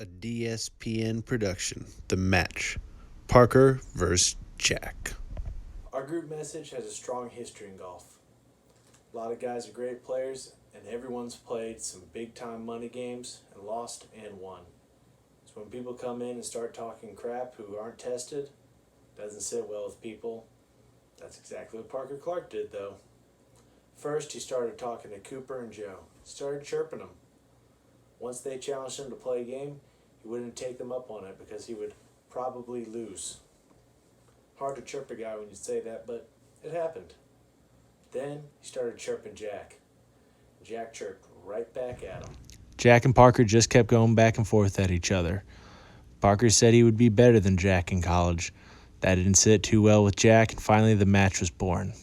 A DSPN production. The match. Parker versus Jack. Our group message has a strong history in golf. A lot of guys are great players, and everyone's played some big-time money games and lost and won. So when people come in and start talking crap who aren't tested, doesn't sit well with people. That's exactly what Parker Clark did, though. First, he started talking to Cooper and Joe. He started chirping them. Once they challenged him to play a game, he wouldn't take them up on it because he would probably lose. Hard to chirp a guy when you say that, but it happened. Then he started chirping Jack. Jack chirped right back at him. Jack and Parker just kept going back and forth at each other. Parker said he would be better than Jack in college. That didn't sit too well with Jack, and finally the match was born.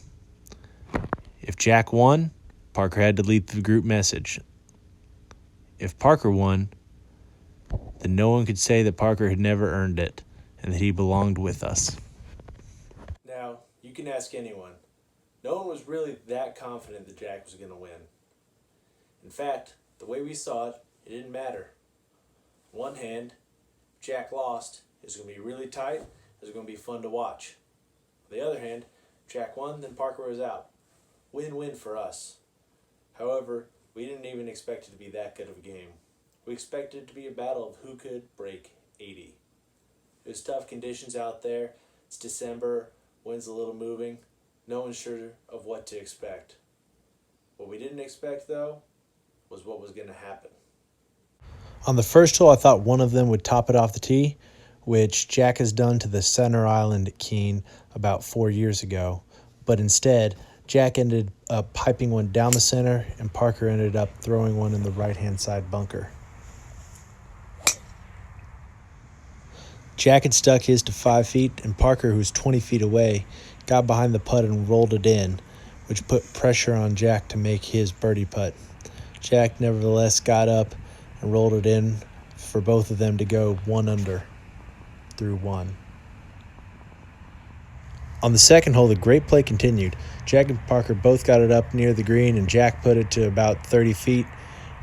If Jack won, Parker had to lead the group message. If Parker won, then no one could say that Parker had never earned it and that he belonged with us. Now, you can ask anyone. No one was really that confident that Jack was going to win. In fact, the way we saw it, it didn't matter. On one hand, if Jack lost, it was going to be really tight, it was going to be fun to watch. On the other hand, if Jack won, then Parker was out. Win-win for us. However, we didn't even expect it to be that good of a game. We expected it to be a battle of who could break 80. It was tough conditions out there. It's December, wind's a little moving. No one's sure of what to expect. What we didn't expect, though, was what was going to happen. On the first hole, I thought one of them would top it off the tee, which Jack has done to the center island at Keene about 4 years ago. But instead, Jack ended up piping one down the center, and Parker ended up throwing one in the right-hand side bunker. Jack had stuck his to 5 feet, and Parker, who was 20 feet away, got behind the putt and rolled it in, which put pressure on Jack to make his birdie putt. Jack nevertheless got up and rolled it in for both of them to go 1 under through 1. On the second hole, the great play continued. Jack and Parker both got it up near the green, and Jack put it to about 30 feet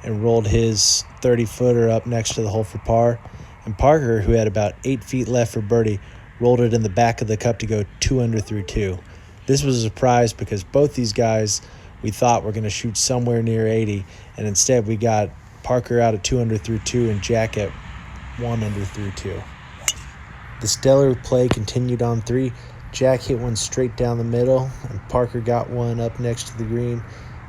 and rolled his 30-footer up next to the hole for par. And Parker, who had about 8 feet left for birdie, rolled it in the back of the cup to go 2 under through 2. This was a surprise because both these guys we thought were going to shoot somewhere near 80, and instead we got Parker out at 2 under through 2 and Jack at 1 under through 2. The stellar play continued on 3. Jack hit one straight down the middle, and Parker got one up next to the green,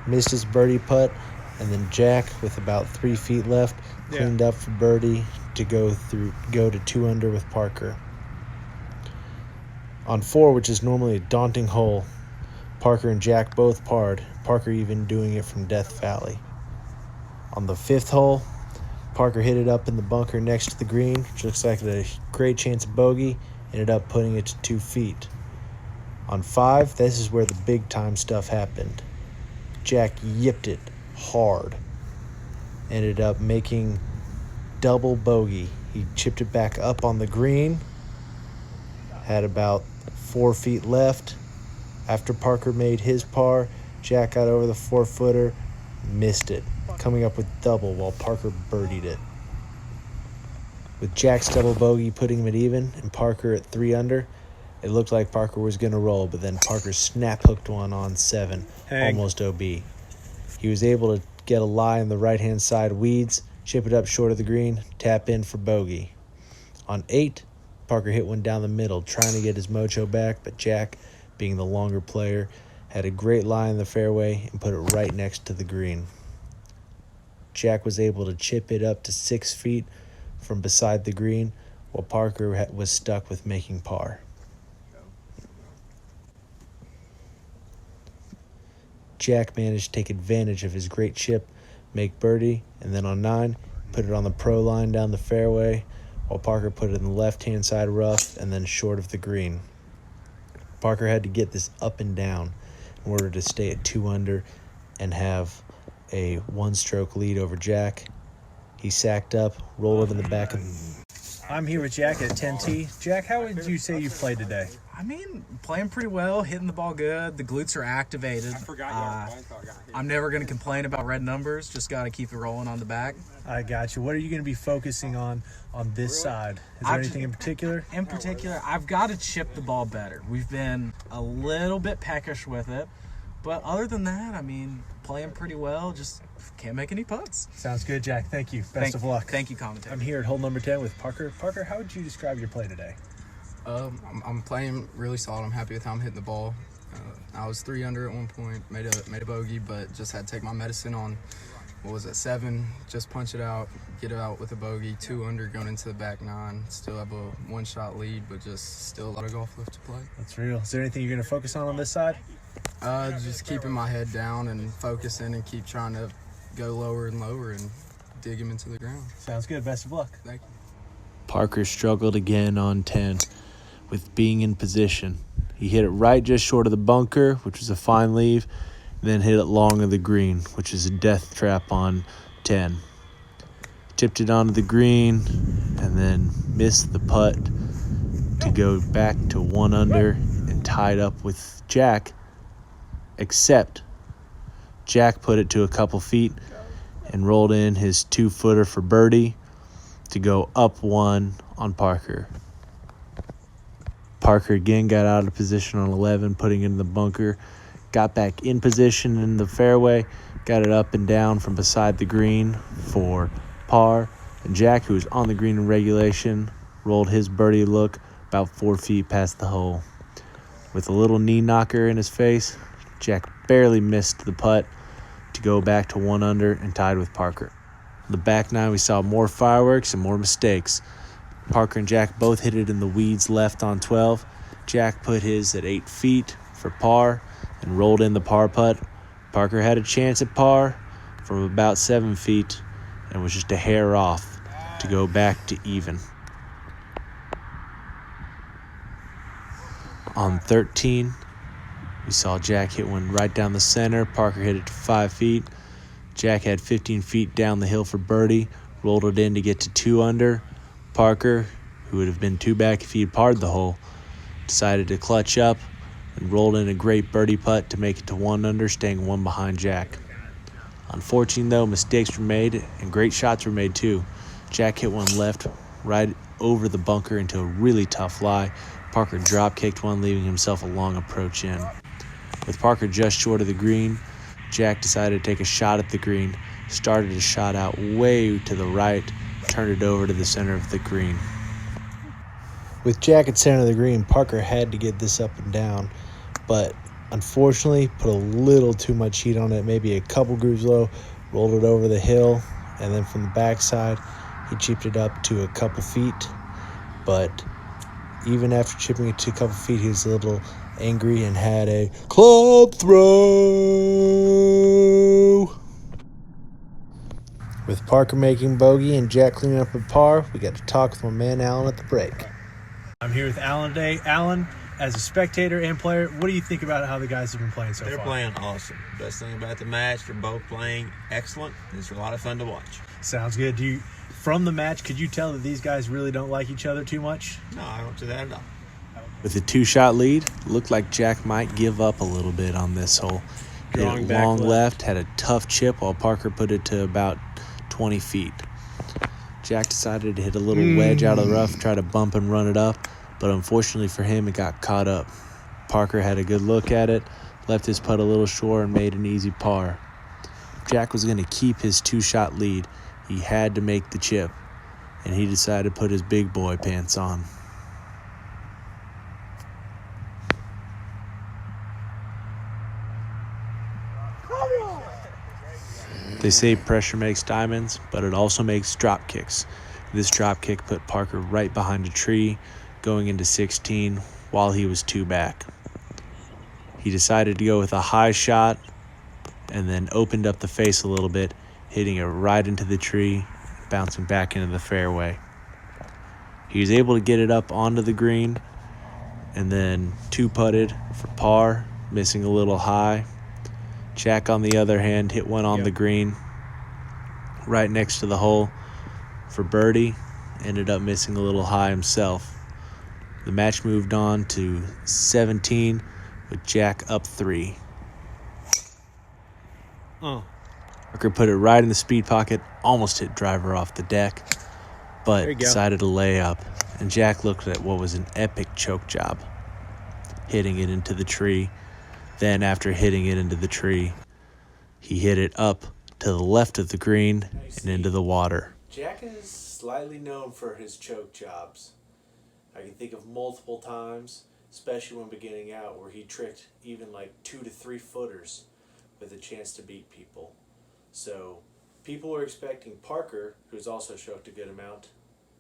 missed his birdie putt, and then Jack, with about 3 feet left, cleaned up for birdie to go to 2 under with Parker. On 4, which is normally a daunting hole, Parker and Jack both parred, Parker even doing it from Death Valley. On the 5th hole, Parker hit it up in the bunker next to the green, which looks like a great chance of bogey, ended up putting it to 2 feet. On 5, this is where the big-time stuff happened. Jack yipped it hard. Ended up making double bogey. He chipped it back up on the green. Had about 4 feet left. After Parker made his par, Jack got over the 4-footer, missed it, coming up with double while Parker birdied it. With Jack's double bogey putting him at even and Parker at 3 under, it looked like Parker was going to roll, but then Parker snap-hooked one on 7, almost OB. He was able to get a lie in the right-hand side weeds, chip it up short of the green, tap in for bogey. On 8, Parker hit one down the middle, trying to get his mojo back, but Jack, being the longer player, had a great lie in the fairway and put it right next to the green. Jack was able to chip it up to 6 feet from beside the green, while Parker was stuck with making par. Jack managed to take advantage of his great chip, make birdie, and then on 9, put it on the pro line down the fairway, while Parker put it in the left-hand side rough and then short of the green. Parker had to get this up and down in order to stay at 2 under and have a 1-stroke lead over Jack. He sacked up, rolled it in the back of I'm here with Jack at 10T. Jack, how would you say you played today? I mean, playing pretty well, hitting the ball good. The glutes are activated. I'm never going to complain about red numbers. Just got to keep it rolling on the back. I got you. What are you going to be focusing on this side? Is there anything in particular? In particular, I've got to chip the ball better. We've been a little bit peckish with it. But other than that, I mean, playing pretty well. Just can't make any putts. Sounds good, Jack. Thank you. Best of luck. Thank you, commentator. I'm here at hole number 10 with Parker. Parker, how would you describe your play today? I'm playing really solid. I'm happy with how I'm hitting the ball. I was 3 under at one point, made a bogey, but just had to take my medicine on, 7, just punch it out, get it out with a bogey, 2 under going into the back 9. Still have a 1-shot lead, but just still a lot of golf left to play. That's real. Is there anything you're going to focus on this side? Just keeping my head down and focusing and keep trying to go lower and lower and dig him into the ground. Sounds good. Best of luck. Thank you. Parker struggled again on 10 with being in position. He hit it right just short of the bunker, which was a fine leave, then hit it long of the green, which is a death trap on 10. Tipped it onto the green and then missed the putt to go back to 1 under and tied up with Jack, except Jack put it to a couple feet and rolled in his 2-footer for birdie to go up 1 on Parker. Parker again got out of position on 11, putting it in the bunker, got back in position in the fairway, got it up and down from beside the green for par, and Jack, who was on the green in regulation, rolled his birdie look about 4 feet past the hole. With a little knee knocker in his face, Jack barely missed the putt to go back to 1 under and tied with Parker. On the back 9, we saw more fireworks and more mistakes. Parker and Jack both hit it in the weeds left on 12. Jack put his at 8 feet for par and rolled in the par putt. Parker had a chance at par from about 7 feet and was just a hair off to go back to even. On 13, we saw Jack hit one right down the center. Parker hit it to 5 feet. Jack had 15 feet down the hill for birdie, rolled it in to get to 2 under. Parker, who would have been 2 back if he had parred the hole, decided to clutch up and rolled in a great birdie putt to make it to 1 under, staying 1 behind Jack. Unfortunately, though, mistakes were made and great shots were made too. Jack hit one left right over the bunker into a really tough lie. Parker drop-kicked one, leaving himself a long approach in. With Parker just short of the green, Jack decided to take a shot at the green, started his shot out way to the right, turned it over to the center of the green. With Jack at center of the green, Parker had to get this up and down, but unfortunately put a little too much heat on it, maybe a couple grooves low, rolled it over the hill, and then from the backside, he chipped it up to a couple feet. But even after chipping it to a couple feet, he was a little angry and had a club throw. With Parker making bogey and Jack cleaning up a par, we got to talk with my man Alan at the break. I'm here with Alan today. Alan, as a spectator and player, what do you think about how the guys have been playing so far? They're playing awesome. Best thing about the match, they're both playing excellent. It's a lot of fun to watch. Sounds good. From the match, could you tell that these guys really don't like each other too much? No, I don't do that at all. With a 2-shot lead, looked like Jack might give up a little bit on this hole. Hit Drawing it back long left. left, had a tough chip while Parker put it to about 20 feet. Jack decided to hit a little wedge out of the rough, try to bump and run it up, but unfortunately for him, it got caught up. Parker had a good look at it, left his putt a little short and made an easy par. Jack was going to keep his 2-shot lead. He had to make the chip, and he decided to put his big boy pants on. They say pressure makes diamonds, but it also makes drop kicks. This drop kick put Parker right behind a tree, going into 16 while he was 2 back. He decided to go with a high shot and then opened up the face a little bit, hitting it right into the tree, bouncing back into the fairway. He was able to get it up onto the green and then 2-putted for par, missing a little high. Jack, on the other hand, hit one on the green right next to the hole for birdie, ended up missing a little high himself. The match moved on to 17 with Jack up 3. Parker put it right in the speed pocket, almost hit driver off the deck, but decided to lay up, and Jack looked at what was an epic choke job, hitting it into the tree. Then after hitting it into the tree, he hit it up to the left of the green and into the water. Jack is slightly known for his choke jobs. I can think of multiple times, especially when beginning out, where he tricked even like 2 to 3 footers with a chance to beat people. So people were expecting Parker, who's also choked a good amount,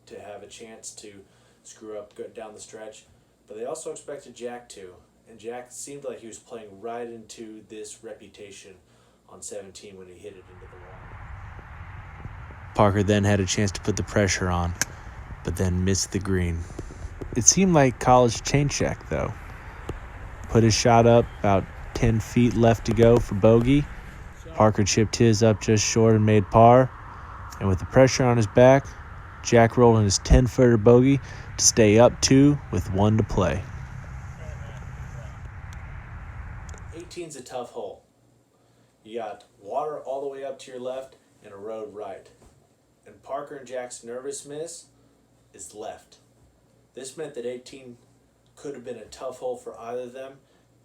to have a chance to screw up down the stretch, but they also expected Jack to. And Jack seemed like he was playing right into this reputation on 17 when he hit it into the water. Parker then had a chance to put the pressure on, but then missed the green. It seemed like college change Jack, though. Put his shot up, about 10 feet left to go for bogey. Parker chipped his up just short and made par. And with the pressure on his back, Jack rolled in his 10-footer bogey to stay up 2 with 1 to play. 18's a tough hole. You got water all the way up to your left and a road right. And Parker and Jack's nervous miss is left. This meant that 18 could have been a tough hole for either of them,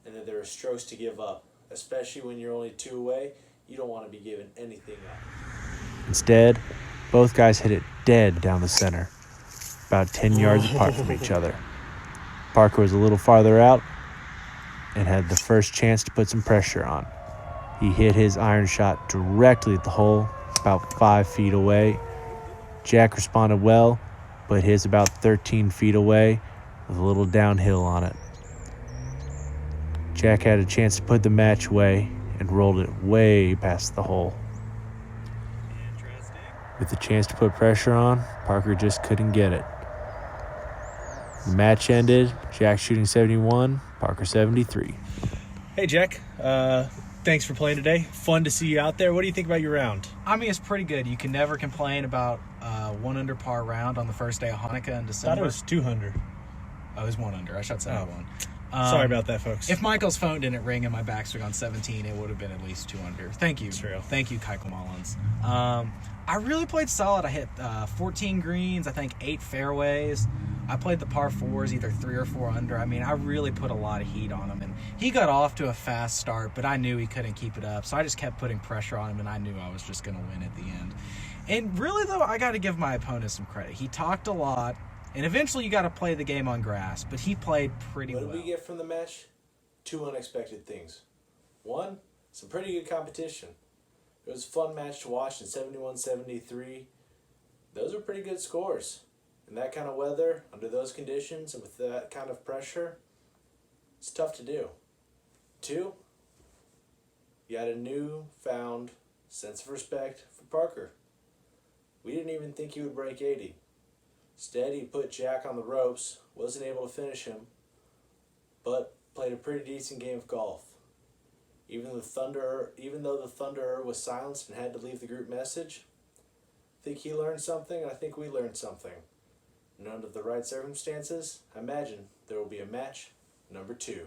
and that there were strokes to give up. Especially when you're only 2 away, you don't want to be giving anything up. Instead, both guys hit it dead down the center, about 10 yards apart from each other. Parker was a little farther out and had the first chance to put some pressure on. He hit his iron shot directly at the hole, about 5 feet away. Jack responded well, but his about 13 feet away with a little downhill on it. Jack had a chance to put the match away and rolled it way past the hole. With the chance to put pressure on, Parker just couldn't get it. The match ended, Jack shooting 71, Parker 73. Hey, Jack. Thanks for playing today. Fun to see you out there. What do you think about your round? I mean, it's pretty good. You can never complain about 1 under par round on the first day of Hanukkah in December. Thought it was 200. Oh, it was 1 under. I should say 1. Sorry about that, folks. If Michael's phone didn't ring and my backswing on 17, it would have been at least 2 under. Thank you. True. Thank you, Keichel Mullins. I really played solid. I hit 14 greens, I think 8 fairways. I played the par 4s, either 3 or 4 under. I mean, I really put a lot of heat on him. And he got off to a fast start, but I knew he couldn't keep it up. So I just kept putting pressure on him, and I knew I was just going to win at the end. And really, though, I got to give my opponent some credit. He talked a lot, and eventually you got to play the game on grass. But he played pretty well. What did we get from the match? 2 unexpected things. 1, some pretty good competition. It was a fun match to watch in 71-73. Those are pretty good scores. In that kind of weather, under those conditions, and with that kind of pressure, it's tough to do. 2, you had a newfound sense of respect for Parker. We didn't even think he would break 80. Instead, he put Jack on the ropes, wasn't able to finish him, but played a pretty decent game of golf. Even though the Thunderer was silenced and had to leave the group message, I think he learned something, and I think we learned something. And under the right circumstances, I imagine there will be a match number 2.